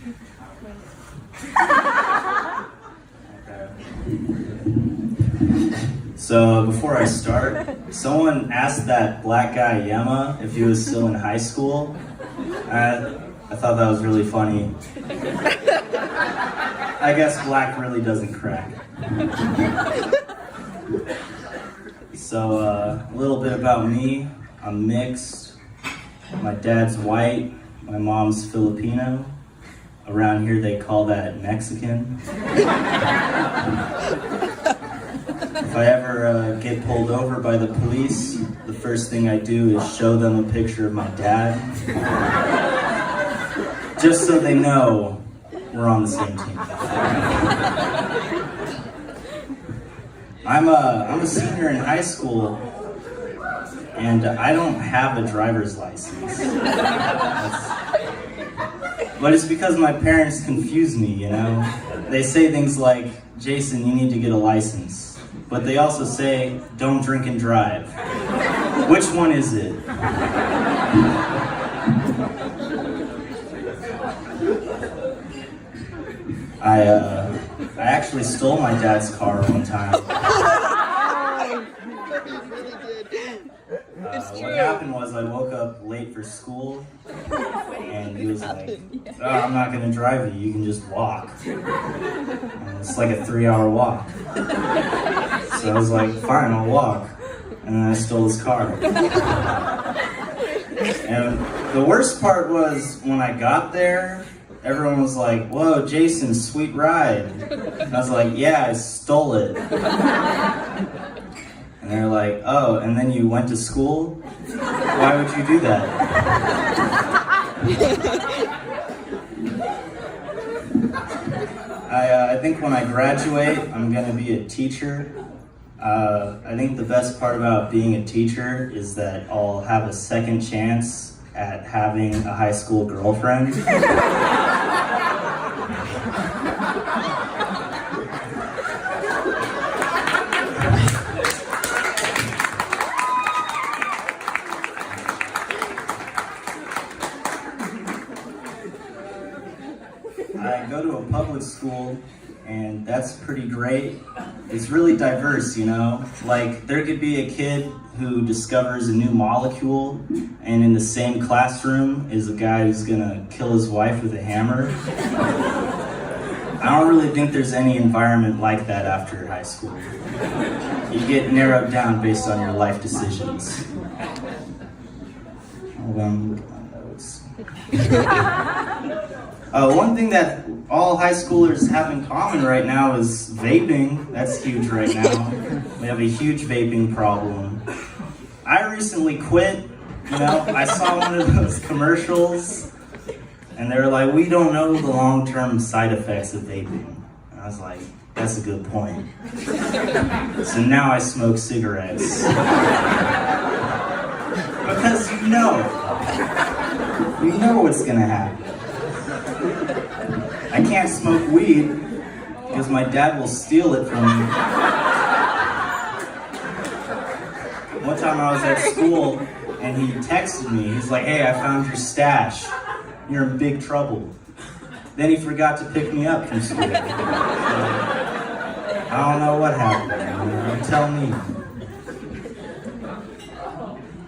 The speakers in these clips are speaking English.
Okay. So before I start, someone asked that black guy Yema if he was still in high school. I thought that was really funny. I guess black really doesn't crack. So a little bit about me. I'm mixed. My dad's white. My mom's Filipino. Around here they call that Mexican. If I ever get pulled over by the police, the first thing I do is show them a picture of my dad. Just so they know we're on the same team. I'm a senior in high school, and I don't have a driver's license. But it's because my parents confuse me, you know? They say things like, Jason, you need to get a license. But they also say, don't drink and drive. Which one is it? I actually stole my dad's car one time. What happened was I woke up late for school, and he was like, oh, I'm not going to drive you, you can just walk. And it's like a 3-hour walk. So I was like, fine, I'll walk. And then I stole his car. And the worst part was when I got there, everyone was like, whoa, Jason, sweet ride. And I was like, yeah, I stole it. And they're like, oh, and then you went to school? Why would you do that? I think when I graduate, I'm gonna be a teacher. I think the best part about being a teacher is that I'll have a second chance at having a high school girlfriend. I go to a public school, and that's pretty great. It's really diverse, you know? Like, there could be a kid who discovers a new molecule, and in the same classroom is a guy who's gonna kill his wife with a hammer. I don't really think there's any environment like that after high school. You get narrowed down based on your life decisions. Hold on, look at my notes. One thing that all high schoolers have in common right now is vaping. That's huge right now. We have a huge vaping problem. I recently quit, you know, I saw one of those commercials, and they were like, we don't know the long-term side effects of vaping. And I was like, that's a good point. So now I smoke cigarettes. Because you know what's gonna happen. I can't smoke weed because my dad will steal it from me. One time I was at school and he texted me. He's like, hey, I found your stash. You're in big trouble. Then he forgot to pick me up from school. So, I don't know what happened. Tell me.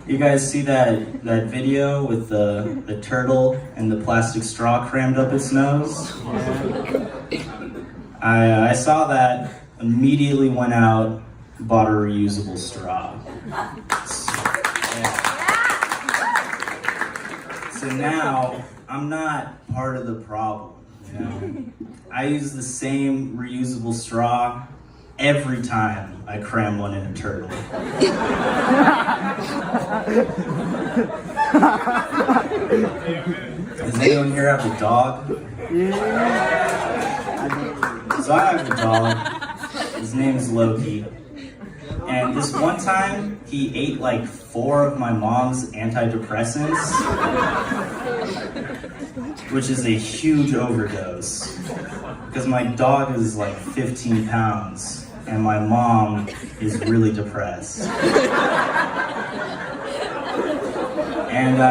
You guys see that video with the turtle and the plastic straw crammed up its nose? I saw that, immediately went out, bought a reusable straw. So now, I'm not part of the problem, you know? I use the same reusable straw every time I cram one in a turtle. Does anyone here have a dog? So I have a dog. His name is Loki. And this one time, he ate like 4 of my mom's antidepressants, which is a huge overdose. Because my dog is like 15 pounds, and my mom is really depressed. And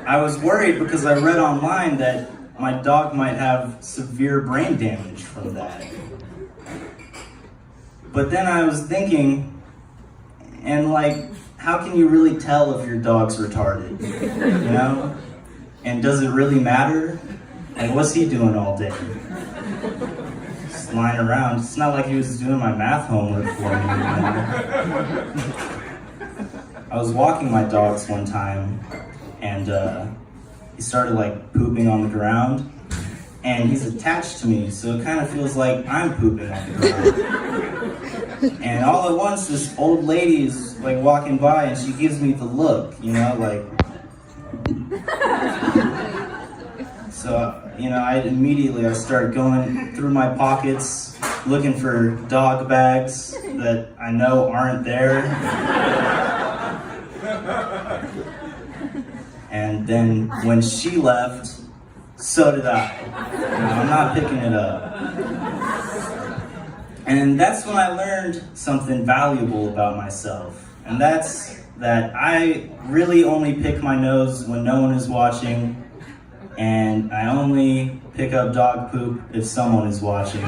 I I was worried because I read online that my dog might have severe brain damage from that. But then I was thinking, and like, how can you really tell if your dog's retarded, you know? And does it really matter? Like, what's he doing all day? Just lying around. It's not like he was doing my math homework for me, you know? I was walking my dogs one time, and he started like pooping on the ground, and he's attached to me, so it kind of feels like I'm pooping on the ground. And all at once, this old lady is like walking by, and she gives me the look, you know, like. So, you know, I start going through my pockets, looking for dog bags that I know aren't there. And then when she left, so did I. You know, I'm not picking it up. And that's when I learned something valuable about myself. And that's that I really only pick my nose when no one is watching. And I only pick up dog poop if someone is watching.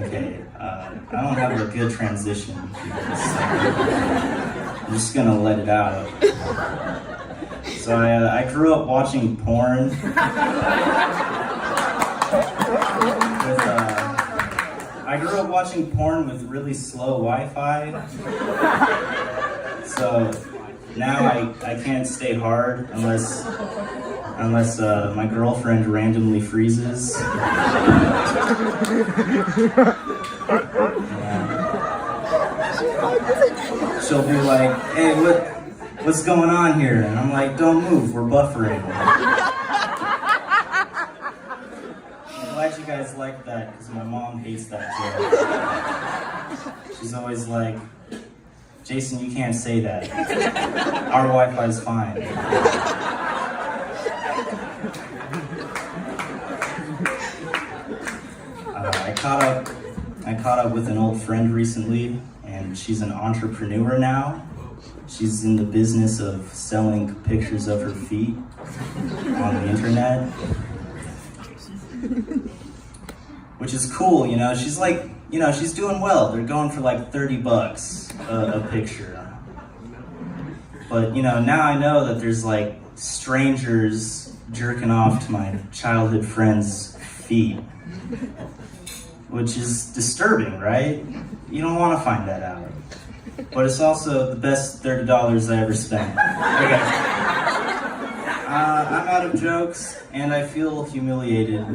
Okay, I don't have a good transition here, so I'm just gonna let it out. So I grew up watching porn. I grew up watching porn with really slow Wi-Fi. So now I can't stay hard unless my girlfriend randomly freezes. She'll be like, "Hey, what's going on here?" And I'm like, "Don't move, we're buffering." I'm glad you guys like that, because my mom hates that joke. She's always like, "Jason, you can't say that. Our Wi-Fi's fine." I caught up with an old friend recently, and she's an entrepreneur now. She's in the business of selling pictures of her feet on the internet, which is cool, you know. She's like, you know, she's doing well. They're going for like $30 a picture. But, you know, now I know that there's like strangers jerking off to my childhood friend's feet, which is disturbing, right? You don't want to find that out. But it's also the best $30 I ever spent. Okay. I'm out of jokes, and I feel humiliated.